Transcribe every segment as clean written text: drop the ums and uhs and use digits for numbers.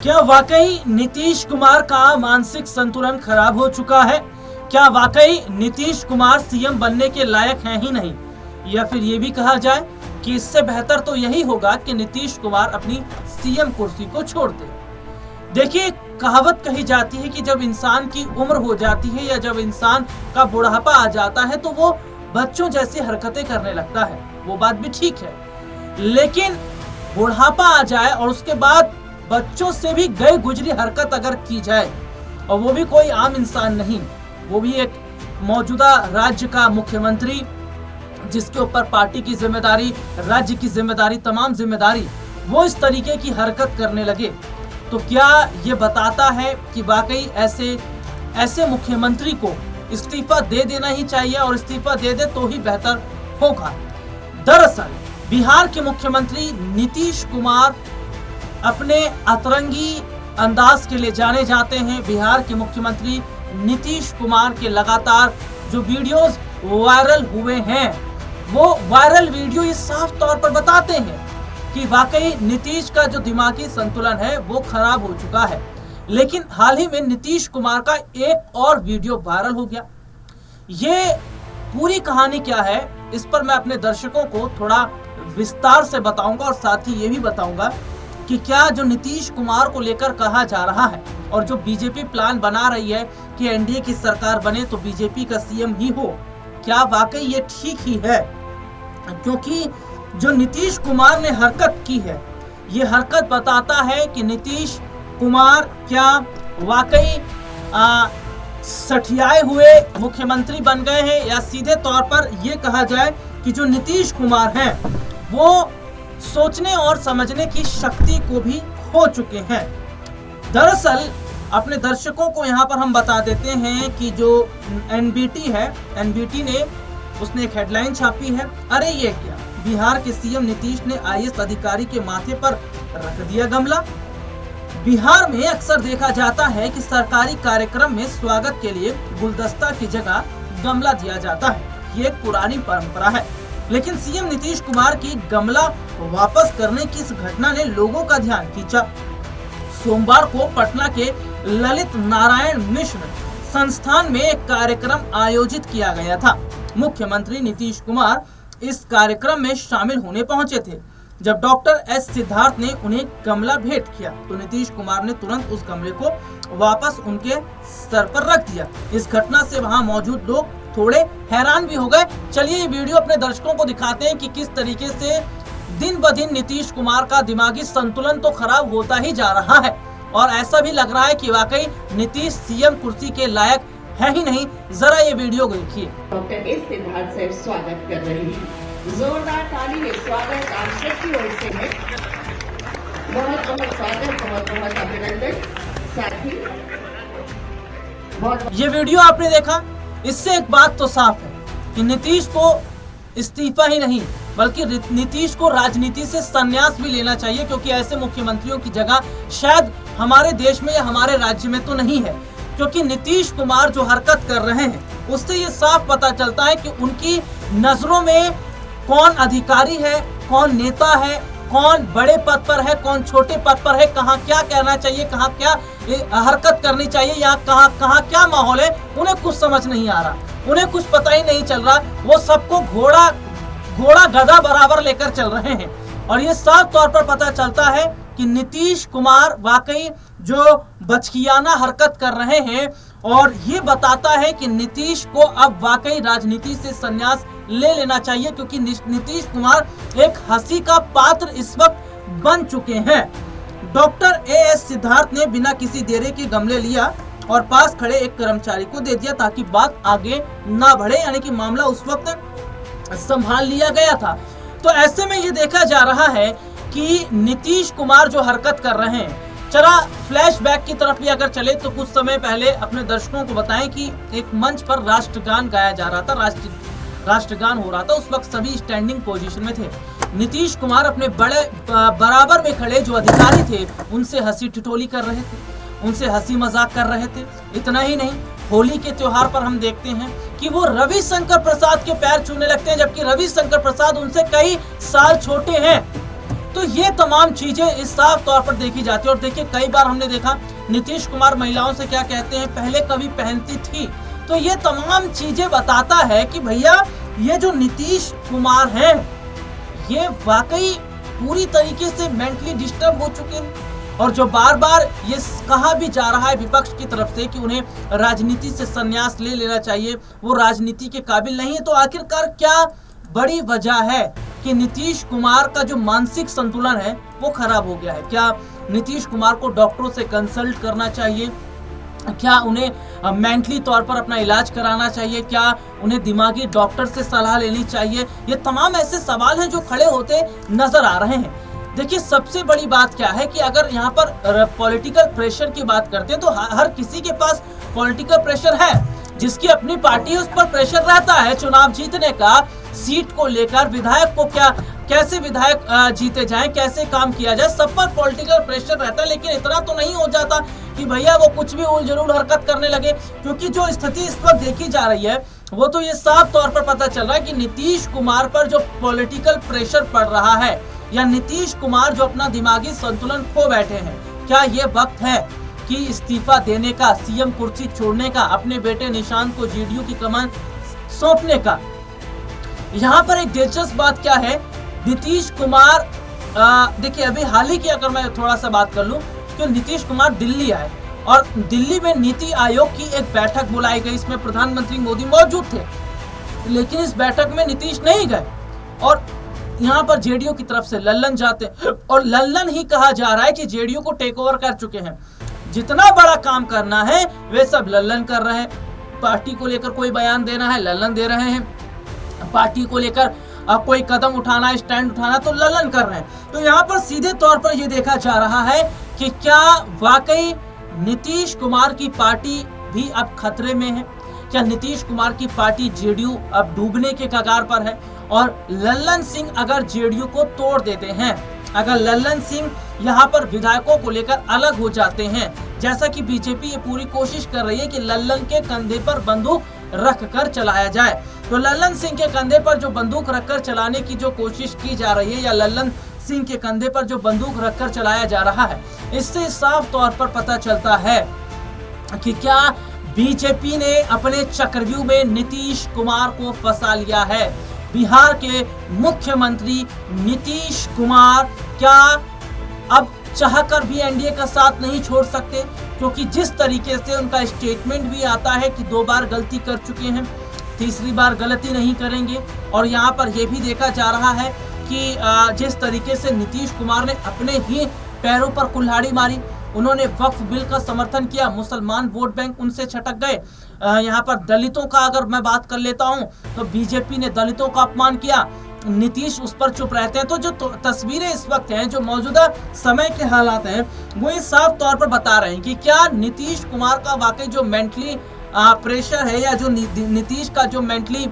क्या वाकई नीतीश कुमार का मानसिक संतुलन खराब हो चुका है? क्या वाकई नीतीश कुमार सीएम बनने के लायक हैं ही नहीं? या फिर ये भी कहा जाए कि इससे बेहतर तो यही होगा कि नीतीश कुमार अपनी सीएम कुर्सी को छोड़ दे। देखिए, कहावत कही जाती है कि जब इंसान की उम्र हो जाती है या जब इंसान का बुढ़ापा आ जाता है तो वो बच्चों जैसी हरकतें करने लगता है। वो बात भी ठीक है, लेकिन बुढ़ापा आ जाए और उसके बाद बच्चों से भी गई गुजरी हरकत अगर की जाए, और वो भी कोई आम इंसान नहीं, वो भी एक मौजूदा राज्य का मुख्यमंत्री जिसके ऊपर पार्टी की जिम्मेदारी, राज्य की जिम्मेदारी, तमाम जिम्मेदारी, वो इस तरीके की हरकत करने लगे, तो क्या ये बताता है कि वाकई ऐसे मुख्यमंत्री को इस्तीफा दे देना ही चाहिए और इस्तीफा दे दे तो ही बेहतर होगा। दरअसल बिहार के मुख्यमंत्री नीतीश कुमार अपने अतरंगी अंदाज के लिए जाने जाते हैं। बिहार के मुख्यमंत्री नीतीश कुमार के लगातार जो वीडियोस वायरल हुए हैं, वो वायरल वीडियो इस साफ तौर पर बताते हैं कि वाकई नीतीश का जो दिमागी संतुलन है वो खराब हो चुका है। लेकिन हाल ही में नीतीश कुमार का एक और वीडियो वायरल हो गया। ये पूरी कहानी क्या है, इस पर मैं अपने दर्शकों को थोड़ा विस्तार से बताऊंगा और साथ ही ये भी बताऊंगा कि क्या जो नीतीश कुमार को लेकर कहा जा रहा है और जो बीजेपी प्लान बना रही है कि एनडीए की सरकार बने तो बीजेपी का सीएम ही हो, क्या वाकई ये ठीक ही है? क्योंकि जो नीतीश कुमार ने हरकत की है, ये हरकत बताता है कि नीतीश कुमार क्या वाकई सठियाए हुए मुख्यमंत्री बन गए हैं, या सीधे तौर पर यह कहा जाए कि जो नीतीश कुमार हैं वो सोचने और समझने की शक्ति को भी खो चुके हैं। दरअसल अपने दर्शकों को यहाँ पर हम बता देते हैं कि जो एनबीटी है, एनबीटी ने उसने एक हेडलाइन छापी है, अरे ये क्या, बिहार के सीएम नीतीश ने आईएएस अधिकारी के माथे पर रख दिया गमला। बिहार में अक्सर देखा जाता है कि सरकारी कार्यक्रम में स्वागत के लिए गुलदस्ता की जगह गमला दिया जाता है। ये एक पुरानी परंपरा है, लेकिन सीएम नीतीश कुमार की गमला वापस करने की इस घटना ने लोगों का ध्यान खींचा। सोमवार को पटना के ललित नारायण मिश्र संस्थान में एक कार्यक्रम आयोजित किया गया था। मुख्यमंत्री नीतीश कुमार इस कार्यक्रम में शामिल होने पहुंचे थे। जब डॉक्टर एस सिद्धार्थ ने उन्हें गमला भेंट किया तो नीतीश कुमार ने तुरंत उस गमले को वापस उनके सर पर रख दिया। इस घटना से वहां मौजूद लोग थोड़े हैरान भी हो गए। चलिए ये वीडियो अपने दर्शकों को दिखाते हैं कि किस तरीके से दिन ब दिन नीतीश कुमार का दिमागी संतुलन तो खराब होता ही जा रहा है और ऐसा भी लग रहा है कि वाकई नीतीश सीएम कुर्सी के लायक है ही नहीं। जरा ये वीडियो देखिए। डॉक्टर एस सिद्धार्थ साहब स्वागत कर रही है, जोरदार ताली है। स्वागत आप सबकी ओर से है, बहुत बहुत स्वागत, बहुत बहुत अभिनंदन। साथी बहुत ये वीडियो आपने देखा, इससे एक बात तो साफ है कि नीतीश को इस्तीफा ही नहीं बल्कि नीतीश को राजनीति से संन्यास भी लेना चाहिए, क्योंकि ऐसे मुख्यमंत्रियों की जगह शायद हमारे देश में या हमारे राज्य में तो नहीं है। क्योंकि नीतीश कुमार जो हरकत कर रहे हैं उससे ये साफ पता चलता है कि उनकी नजरों में कौन अधिकारी है, कौन नेता है, कौन बड़े पद पर है, कौन छोटे पद पर है, कहाँ क्या कहना चाहिए, कहाँ क्या हरकत करनी चाहिए, या कहाँ क्या माहौल है, उन्हें कुछ समझ नहीं आ रहा, उन्हें कुछ पता ही नहीं चल रहा। वो सबको घोड़ा गधा बराबर लेकर चल रहे हैं और ये साफ तौर पर पता चलता है कि नीतीश कुमार वाकई जो बचकियाना हरकत कर रहे हैं, और ये बताता है कि नीतीश को अब वाकई राजनीति से संन्यास ले लेना चाहिए, क्योंकि नीतीश कुमार एक हंसी का पात्र इस वक्त बन चुके हैं। डॉक्टर एएस सिद्धार्थ ने बिना किसी देरी के गमले लिया और पास खड़े एक कर्मचारी को दे दिया ताकि बात आगे ना बढ़े, यानी कि मामला उस वक्त संभाल लिया गया था। तो ऐसे में ये देखा जा रहा है कि नीतीश कुमार जो हरकत कर रहे हैं, चला फ्लैशबैक की तरफ भी अगर चले तो कुछ समय पहले अपने दर्शकों को बताएं कि एक मंच पर राष्ट्रगान गाया जा रहा था, राष्ट्रगान हो रहा था। उस वक्त सभी स्टैंडिंग पोजीशन में थे। नीतीश कुमार अपने बराबर में खड़े जो अधिकारी थे उनसे हंसी ठिठोली कर रहे थे, उनसे हंसी मजाक कर रहे थे। इतना ही नहीं, होली के त्योहार पर हम देखते हैं कि वो रविशंकर प्रसाद के पैर छूने लगते हैं, जबकि रविशंकर प्रसाद उनसे कई साल छोटे हैं। तो ये तमाम चीजें इस साफ तौर पर देखी जाती है। और देखिए कई बार हमने देखा नीतीश कुमार महिलाओं से क्या कहते हैं, पहले कभी पहनती थी। तो ये तमाम चीजें बताता है कि भैया ये जो नीतीश कुमार हैं ये वाकई पूरी तरीके से मेंटली डिस्टर्ब हो चुके हैं। और जो बार बार ये कहा भी जा रहा है विपक्ष की तरफ से कि उन्हें राजनीति से संन्यास ले लेना चाहिए, वो राजनीति के काबिल नहीं है। तो आखिरकार क्या बड़ी वजह है कि नीतीश कुमार का जो मानसिक संतुलन है वो खराब हो गया है? क्या नीतीश कुमार को डॉक्टरों से कंसल्ट करना चाहिए? क्या उन्हें मेंटली तौर पर अपना इलाज कराना चाहिए? क्या उन्हें दिमागी डॉक्टर से सलाह लेनी चाहिए? ये तमाम ऐसे सवाल हैं जो खड़े होते नजर आ रहे हैं। देखिए सबसे बड़ी बात क्या है कि अगर यहाँ पर पॉलिटिकल प्रेशर की बात करते हैं तो हर किसी के पास पॉलिटिकल प्रेशर है। जिसकी अपनी पार्टी है उस पर प्रेशर रहता है चुनाव जीतने का, सीट को लेकर, विधायक को कैसे विधायक जीते जाएं, कैसे काम किया जाए, सब पर पॉलिटिकल प्रेशर रहता है। लेकिन इतना तो नहीं हो जाता कि भैया वो कुछ भी उलझुल हरकत करने लगे, क्योंकि जो स्थिति इस वक्त देखी जा रही है वो तो ये साफ तौर पर पता चल रहा है कि नीतीश कुमार पर जो पॉलिटिकल प्रेशर पड़ रहा है या नीतीश कुमार जो अपना दिमागी संतुलन खो बैठे हैं, क्या ये वक्त है कि इस्तीफा देने का, सीएम कुर्सी छोड़ने का, अपने बेटे निशांत को जेडीयू की कमान सौंपने का? यहाँ पर एक दिलचस्प बात क्या है, नीतीश कुमार देखिए अभी हाल ही की अगर मैं थोड़ा सा बात कर लूं कि नीतीश कुमार दिल्ली आए और दिल्ली में नीति आयोग की एक बैठक बुलाई गई। इसमें प्रधानमंत्री मोदी मौजूद थे, लेकिन इस बैठक में नीतीश नहीं गए और यहाँ पर जेडीयू की तरफ से लल्लन जाते और लल्लन ही कहा जा रहा है कि जेडीयू को टेक ओवर कर चुके हैं। जितना बड़ा काम करना है वे सब लल्लन कर रहे हैं। पार्टी को लेकर कोई बयान देना है लल्लन दे रहे हैं, पार्टी को लेकर कोई कदम उठाना है, स्टैंड उठाना तो लल्लन कर रहे हैं। तो यहाँ पर सीधे तौर पर यह देखा जा रहा है कि क्या वाकई नीतीश कुमार की पार्टी भी अब खतरे में है? क्या नीतीश कुमार की पार्टी जेडीयू अब डूबने के कगार पर है? और लल्लन सिंह अगर जेडीयू को तोड़ देते हैं, अगर लल्लन सिंह यहाँ पर विधायकों को लेकर अलग हो जाते हैं, जैसा कि बीजेपी ये पूरी कोशिश कर रही है कि लल्लन के कंधे पर बंदूक रख कर चलाया जाए, तो लल्लन सिंह के कंधे पर जो बंदूक रखकर चलाने की जो कोशिश की जा रही है या लल्लन सिंह के कंधे पर जो बंदूक रखकर चलाया जा रहा है, इससे साफ तौर पर पता चलता है कि क्या बीजेपी ने अपने चक्रव्यूह में नीतीश कुमार को फंसा लिया है। बिहार के मुख्यमंत्री नीतीश कुमार क्या अब चाहकर भी एनडीए का साथ नहीं छोड़ सकते, क्योंकि जिस तरीके से उनका स्टेटमेंट भी आता है कि 2 बार गलती कर चुके हैं, तीसरी बार गलती नहीं करेंगे। और यहाँ पर यह भी देखा जा रहा है कि जिस तरीके से नीतीश कुमार ने अपने ही पैरों पर कुल्हाड़ी मारी, उन्होंने वक्फ बिल का समर्थन किया, मुसलमान वोट बैंक उनसे छटक गए। यहाँ पर दलितों का अगर मैं बात कर लेता हूँ तो बीजेपी ने दलितों का अपमान किया, नीतीश उस पर चुप रहते हैं। तो जो तस्वीरें इस वक्त हैं, जो मौजूदा समय के हालात हैं, वो ये साफ तौर पर बता रहे हैं कि क्या नीतीश कुमार का वाकई जो मेंटली प्रेशर है या जो नीतीश का जो मेंटली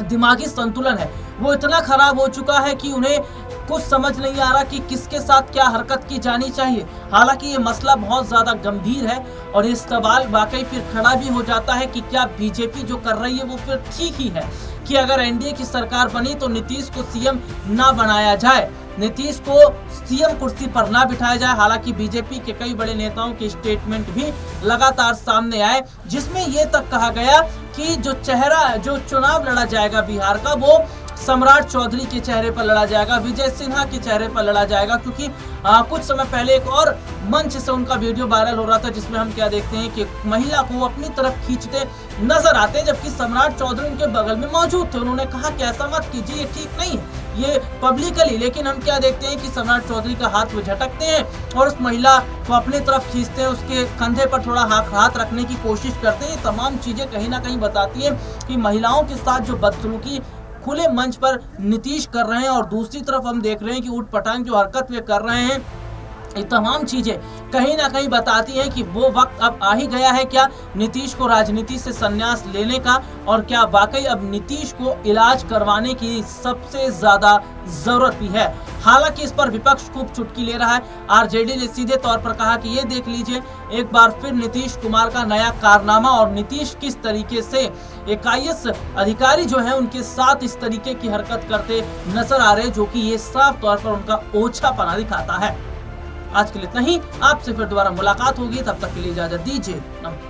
दिमागी संतुलन है वो इतना खराब हो चुका है कि उन्हें कुछ समझ नहीं आ रहा कि किसके साथ क्या हरकत की जानी चाहिए। हालांकि ये मसला बहुत ज्यादा गंभीर है और ये सवाल वाकई फिर खड़ा भी हो जाता है कि क्या बीजेपी जो कर रही है वो फिर ठीक ही है कि अगर एनडीए की सरकार बनी तो नीतीश को सीएम ना बनाया जाए, नीतीश को सीएम कुर्सी पर ना बिठाया जाए। हालांकि बीजेपी के कई बड़े नेताओं के स्टेटमेंट भी लगातार सामने आए, जिसमें ये तक कहा गया कि जो चुनाव लड़ा जाएगा बिहार का वो सम्राट चौधरी के चेहरे पर लड़ा जाएगा, विजय सिन्हा के चेहरे पर लड़ा जाएगा। क्योंकि कुछ समय पहले एक और मंच से उनका वीडियो वायरल हो रहा था जिसमें हम क्या देखते हैं कि महिला को अपनी तरफ खींचते नजर आते हैं, जबकि सम्राट चौधरी उनके बगल में मौजूद थे। उन्होंने कहा कि ऐसा मत कीजिए, ये ठीक नहीं है, ये पब्लिकली। लेकिन हम क्या देखते हैं कि सम्राट चौधरी का हाथ वो झटकते हैं और उस महिला को अपनी तरफ खींचते हैं, उसके कंधे पर थोड़ा हाथ रखने की कोशिश करते हैं। ये तमाम चीजें कहीं ना कहीं बताती है कि महिलाओं के साथ जो बदसलूकी खुले मंच पर नीतीश कर रहे हैं और दूसरी तरफ हम देख रहे हैं कि ऊट पटांग जो हरकत वे कर रहे हैं ये तमाम चीजें कहीं ना कहीं बताती हैं कि वो वक्त अब आ ही गया है क्या नीतीश को राजनीति से संन्यास लेने का, और क्या वाकई अब नीतीश को इलाज करवाने की सबसे ज्यादा जरूरत भी है। हालांकि इस पर विपक्ष खूब चुटकी ले रहा है। आरजेडी ने सीधे तौर पर कहा कि ये देख लीजिए एक बार फिर नीतीश कुमार का नया कारनामा, और नीतीश किस तरीके से एक IAS अधिकारी जो है उनके साथ इस तरीके की हरकत करते नजर आ रहे, जो कि ये साफ तौर पर उनका ओछापना दिखाता है। आज के लिए इतना ही, आपसे फिर दोबारा मुलाकात होगी, तब तक के लिए इजाजत दीजिए। नमस्कार।